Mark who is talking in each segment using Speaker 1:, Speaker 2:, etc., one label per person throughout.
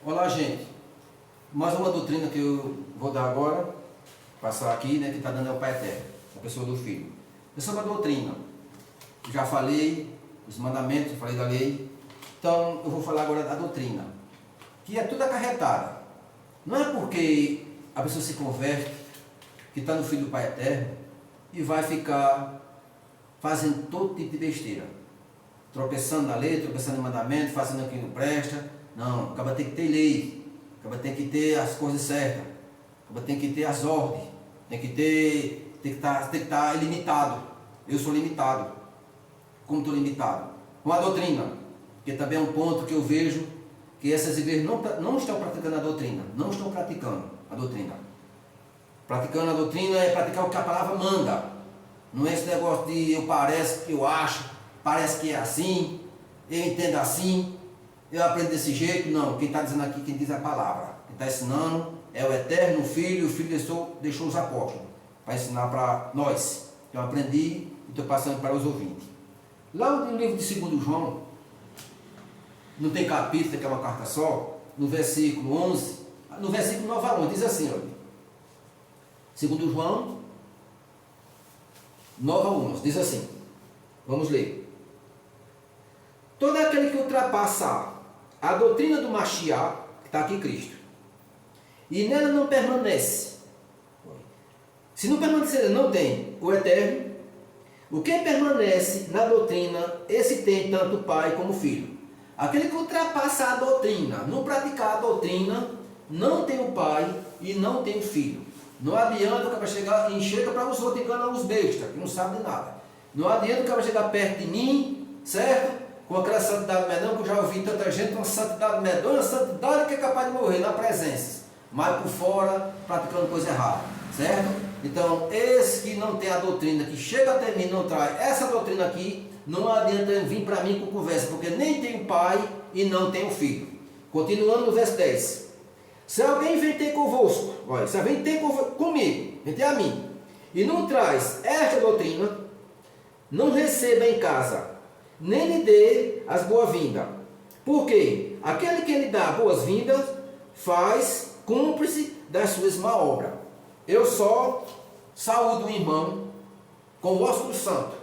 Speaker 1: Olá, gente. Mais uma doutrina que eu vou dar agora, passar aqui, né, que está dando é o Pai Eterno, a pessoa do Filho. É sobre a doutrina. Já falei os mandamentos, já falei da lei. Então, eu vou falar agora da doutrina, que é tudo acarretada. Não é porque a pessoa se converte, que está no Filho do Pai Eterno, e vai ficar fazendo todo tipo de besteira. Tropeçando na lei, tropeçando no mandamento, fazendo aquilo que não presta. Não, acaba tem que ter lei, acaba tem que ter as coisas certas, acaba tem que ter as ordens, tem que estar ilimitado. Eu sou limitado. Como estou limitado? Com a doutrina, que também é um ponto que eu vejo que essas igrejas não estão praticando a doutrina, não estão praticando a doutrina. Praticando a doutrina é praticar o que a palavra manda. Não é esse negócio de eu pareço, eu acho, parece que é assim, eu entendo assim, eu aprendo desse jeito. Não, quem está dizendo aqui, quem diz a palavra, quem está ensinando é o Eterno, o Filho, e o Filho deixou os apóstolos para ensinar para nós. Eu aprendi e estou passando para os ouvintes. Lá no livro de 2 João, não tem capítulo, que é uma carta só, no versículo 11, no versículo 9 a 11, diz assim, olha, 2 João 9 a 11, diz assim, vamos ler. Todo aquele que ultrapassa a doutrina do Mashiach, que está aqui Cristo, e nela não permanece, se não permanecer, não tem o Eterno, o que permanece na doutrina, esse tem tanto o Pai como o Filho. Aquele que ultrapassa a doutrina, não praticar a doutrina, não tem o Pai e não tem o Filho. Não adianta o cara chegar e chega para os outros enganar os bestas, que não sabem de nada. Não adianta o cara chegar perto de mim, certo? Com aquela santidade medonha, que eu já ouvi tanta gente com uma santidade medonha, uma santidade que é capaz de morrer na presença, mas por fora praticando coisa errada, certo? Então, esse que não tem a doutrina, que chega até mim, não traz essa doutrina aqui, não adianta ele vir para mim com conversa, porque nem tem o Pai e não tem o Filho. Continuando no verso 10. Se alguém vem ter convosco, olha, se alguém tem comigo, vem ter a mim, e não traz esta doutrina, não receba em casa, nem lhe dê as boas-vindas. Porque aquele que lhe dá boas-vindas, faz cúmplice das suas má obras. Eu só saúdo o irmão com o ósculo santo.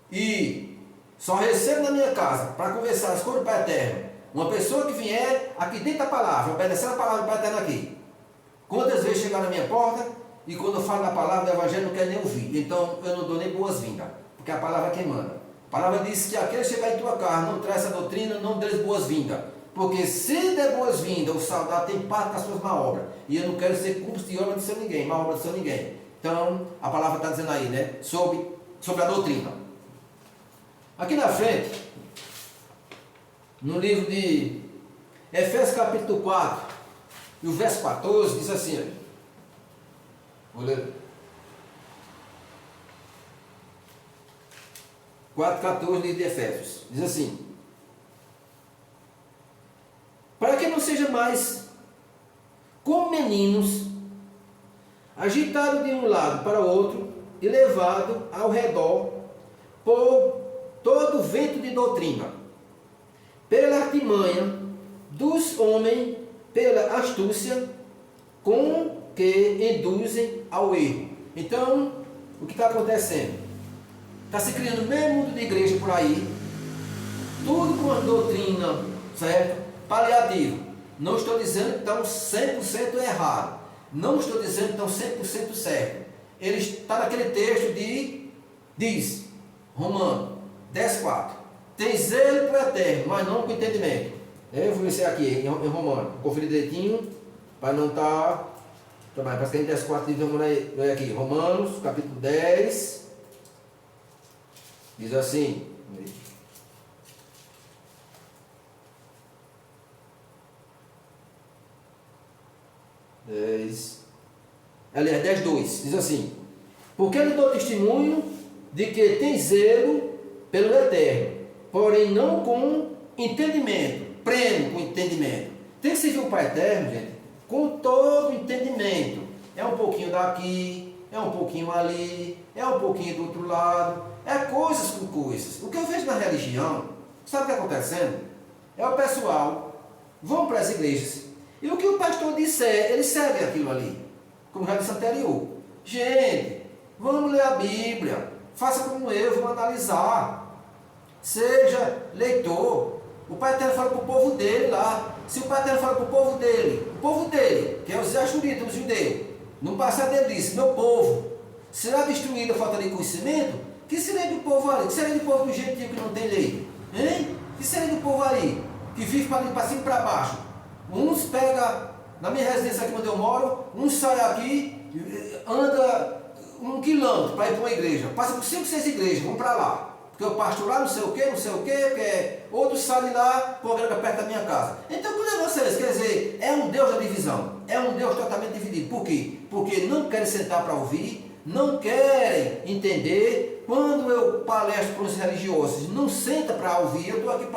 Speaker 1: E só recebo na minha casa, para conversar as coisas do Pai Eterno, uma pessoa que vier aqui dentro da palavra, obedecendo a palavra do Pai Eterno aqui. Quantas vezes chegar na minha porta, e quando eu falo da palavra do Evangelho, não quer nem ouvir. Então eu não dou nem boas-vindas, porque a palavra é quem manda. A palavra diz que aquele chegar em tua casa, não traz essa doutrina, não dê boas-vindas. Porque se der boas-vindas, o soldado tem parte das suas má obras. E eu não quero ser cúmplice de obra de seu ninguém, má obra de seu ninguém. Então, a palavra está dizendo aí, né? Sobre a doutrina. Aqui na frente, no livro de Efésios capítulo 4, e o verso 14, diz assim, olha. Vou ler. 4,14, livro de Efésios. Diz assim. Para que não seja mais como meninos, agitado de um lado para o outro e levado ao redor por todo vento de doutrina, pela artimanha dos homens, pela astúcia com que induzem ao erro. Então, o que está acontecendo? Está se criando o mesmo mundo de igreja por aí, tudo com a doutrina, certo? Paliativo. Não estou dizendo que estão 100% errado. Não estou dizendo que estão 100% certo. Ele está naquele texto diz, Romano 10,4. Tem zelo para o Eterno, mas não com entendimento. Eu vou ver aqui em Romano. Conferir direitinho, para não estar... Parece que tem 10,4, vamos ler aqui. Romanos, capítulo 10. Diz assim... 10,2, diz assim: porque lhe dou testemunho de que tem zelo pelo Eterno, porém não com entendimento, pleno com entendimento. Tem que servir o Pai Eterno, gente, com todo entendimento. É um pouquinho daqui, é um pouquinho ali, é um pouquinho do outro lado, é coisas com coisas. O que eu vejo na religião, sabe o que está acontecendo? É o pessoal vão para as igrejas. E o que o pastor disser, eles seguem aquilo ali. Como já disse anterior. Gente, vamos ler a Bíblia. Faça como eu, vamos analisar. Seja leitor. O Pai Eterno fala para o povo dele lá. Se o Pai Eterno fala para o povo dele, que é os Jachuritas, os judeus, no passado ele disse, meu povo será destruído a falta de conhecimento, que seria do povo ali? Que seria do povo do gentil que não tem lei? Hein? Que seria do povo ali? Que vive para cima e para baixo. Uns pegam, na minha residência aqui onde eu moro, uns saem aqui, anda 1 quilômetro para ir para uma igreja. Passa por 5, 6 igrejas, vão para lá. Porque o pastor lá não sei o que, outros saem lá, por grega perto da minha casa. Então, que negócio é esse? Quer dizer, é um Deus da divisão. É um Deus totalmente dividido. Por quê? Porque não querem sentar para ouvir, não querem entender. Quando eu palestro para os religiosos, não senta para ouvir, eu estou aqui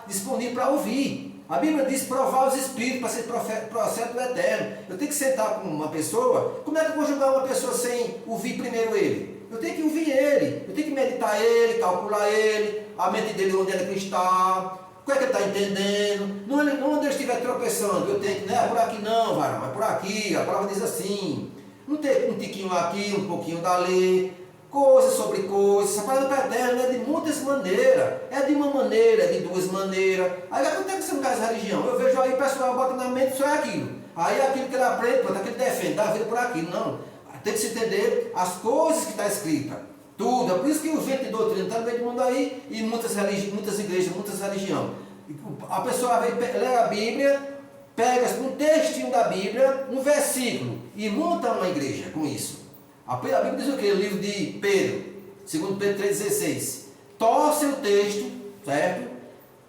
Speaker 1: disponível para ouvir. A Bíblia diz provar os espíritos para ser processo do eterno. Eu tenho que sentar com uma pessoa. Como é que eu vou julgar uma pessoa sem ouvir primeiro ele? Eu tenho que ouvir ele, eu tenho que meditar ele, calcular ele, a mente dele onde ele está, o que é que ele está entendendo. Não onde ele estiver tropeçando, eu tenho que, não é por aqui não, varão, é por aqui, a palavra diz assim. Não tem um tiquinho aqui, um pouquinho dali, coisas sobre coisas. A palavra do eterno é de muitas maneiras, é de uma maneira, é de duas maneiras. Aí acontece que você não faz religião. Eu vejo aí o pessoal bota na mente só é aquilo. Aí aquilo que ele aprende, aquilo que ele defende, dá a vida por aquilo, não. Tem que se entender as coisas que está escrita. Tudo. É por isso que o vento de doutrina está no meio do mundo aí, e muitas igrejas, muitas religiões. A pessoa lê a Bíblia, pega um textinho da Bíblia, um versículo, e monta uma igreja com isso. A Bíblia diz o quê? O livro de Pedro, 2 Pedro 3,16. Torce o texto, certo?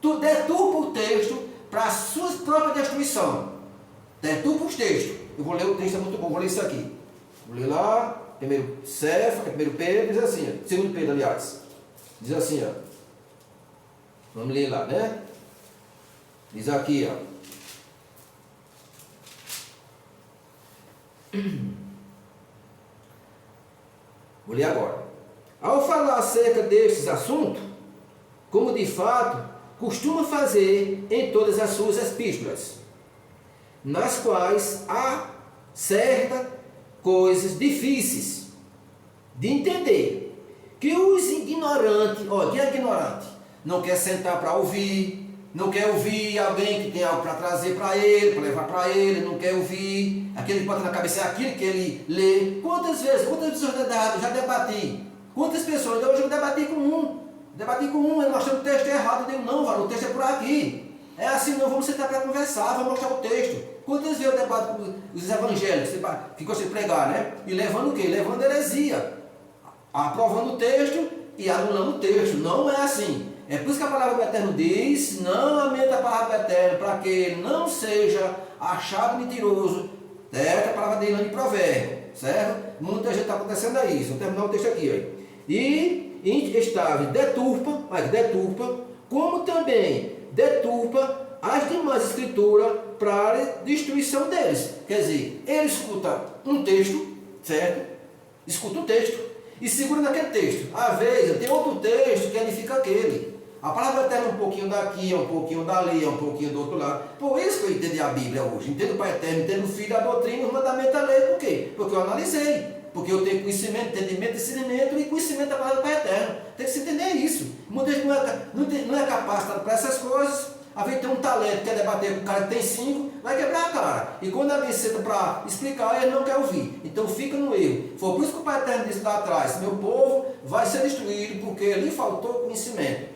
Speaker 1: Deturpa o texto para a sua própria destruição. Deturpa os textos. Eu vou ler o texto, é muito bom, vou ler isso aqui. Vou ler lá, primeiro Pedro, diz assim, ó, 2 Pedro, aliás, diz assim, ó, vamos ler lá, né? Diz aqui, ó, vou ler agora. Ao falar acerca destes assuntos, como de fato costuma fazer em todas as suas epístolas, nas quais há certa coisas difíceis de entender, que os ignorantes, quem é ignorante? Não quer sentar para ouvir, não quer ouvir alguém que tem algo para trazer para ele, para levar para ele, não quer ouvir, aquele que bota na cabeça é aquilo que ele lê. Quantas pessoas já debati, quantas pessoas, hoje eu debati com um, ele mostrando o texto errado, eu digo, não, o texto é por aqui. É assim, não vamos sentar para conversar, vamos mostrar o texto. Quantas vezes eu debato com os evangélicos que gostam de pregar, né? E levando o quê? Levando heresia. Aprovando o texto e anulando o texto. Não é assim. É por isso que a palavra do Eterno diz, não aumente a palavra do Eterno, para que ele não seja achado mentiroso. Certo? A palavra dele é de provérbio. Certo? Muita gente está acontecendo a isso. Vou terminar o texto aqui. Ó. E instável deturpa, como também deturpa as demais escrituras para a destruição deles. Quer dizer, ele escuta um texto, certo? Escuta um texto e segura naquele texto. Às vezes tem outro texto que edifica aquele. A palavra eterna é um pouquinho daqui, é um pouquinho dali, é um pouquinho do outro lado. Por isso que eu entendi a Bíblia hoje. Entendo o Pai Eterno, entendo o Filho, a doutrina, os mandamentos da lei. Por quê? Porque eu analisei. Porque eu tenho conhecimento, entendimento, discernimento e conhecimento da palavra do Pai Eterno. Tem que se entender isso. Muita gente não é capacitado para essas coisas. Às vezes tem um talento, quer debater com o cara que tem 5, vai quebrar a cara. E quando alguém senta para explicar, ele não quer ouvir. Então fica no erro. Foi por isso que o Pai Eterno disse lá atrás, meu povo vai ser destruído porque lhe faltou conhecimento.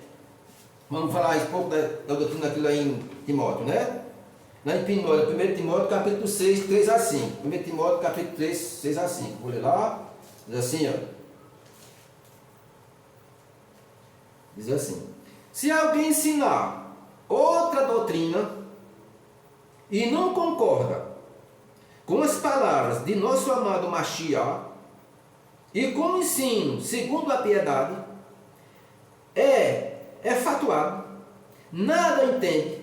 Speaker 1: Vamos falar um pouco da doutrina daquilo aí em Timóteo, né? Lá em 1 Timóteo capítulo 6, 3 a 5. 1 Timóteo capítulo 3, 6 a 5. Vou ler lá. Diz assim, ó. Diz assim. Se alguém ensinar outra doutrina e não concorda com as palavras de nosso amado Mashiach e com o ensino segundo a piedade, é fatuado, nada entende,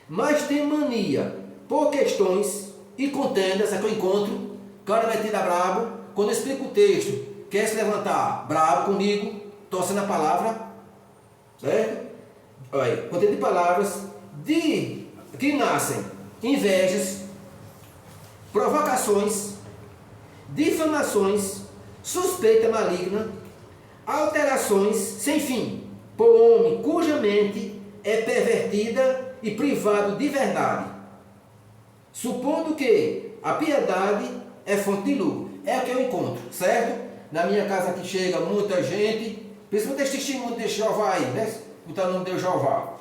Speaker 1: mas tem mania por questões e contendas, é que eu encontro, o cara metido a brabo, quando eu explico o texto, quer se levantar brabo comigo, torcendo a palavra, certo? Olha, contendo de palavras, de que nascem invejas, provocações, difamações, suspeita maligna, alterações sem fim, por homem cuja mente é pervertida e privado de verdade, supondo que a piedade é fonte de lucro. É o que eu encontro, certo? Na minha casa aqui chega muita gente, principalmente esse testemunho de Jeová aí, né? Botar o nome de Jeová.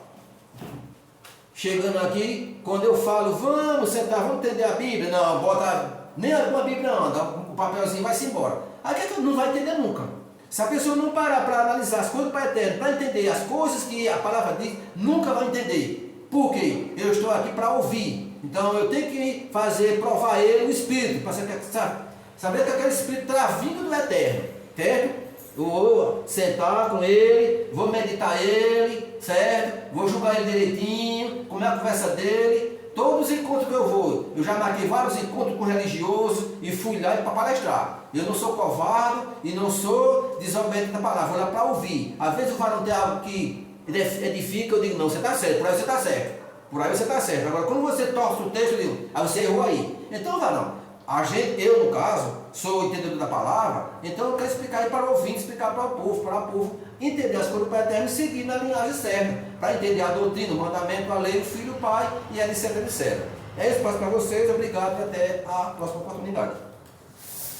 Speaker 1: Chegando aqui, quando eu falo, vamos sentar, vamos entender a Bíblia, não, bota nem alguma Bíblia não, o papelzinho vai-se embora. Aí que não vai entender nunca. Se a pessoa não parar para analisar as coisas do Pai Eterno, para entender as coisas que a palavra diz, nunca vai entender. Por quê? Eu estou aqui para ouvir. Então eu tenho que fazer, provar ele o Espírito, para saber que aquele Espírito está vindo do Eterno, certo? Eu vou sentar com ele, vou meditar ele, certo? Vou julgar ele direitinho, como é a conversa dele. Todos os encontros que eu vou, eu já marquei vários encontros com religiosos e fui lá para palestrar. Eu não sou covarde e não sou desobediente da palavra, vou lá para ouvir. Às vezes o varão tem algo que edifica, eu digo, não, você está certo, por aí você está certo. Por aí você está certo. Agora, quando você torce o texto, eu digo, aí você errou aí. Então, varão, eu, no caso, sou entendedor da palavra, então eu quero explicar aí para o ouvinte, explicar para o povo entender as coisas do Pai Eterno e seguir na linhagem certa, para entender a doutrina, o mandamento, a lei, o filho, o pai e etc, etc. É isso que eu passo para vocês, obrigado e até a próxima oportunidade.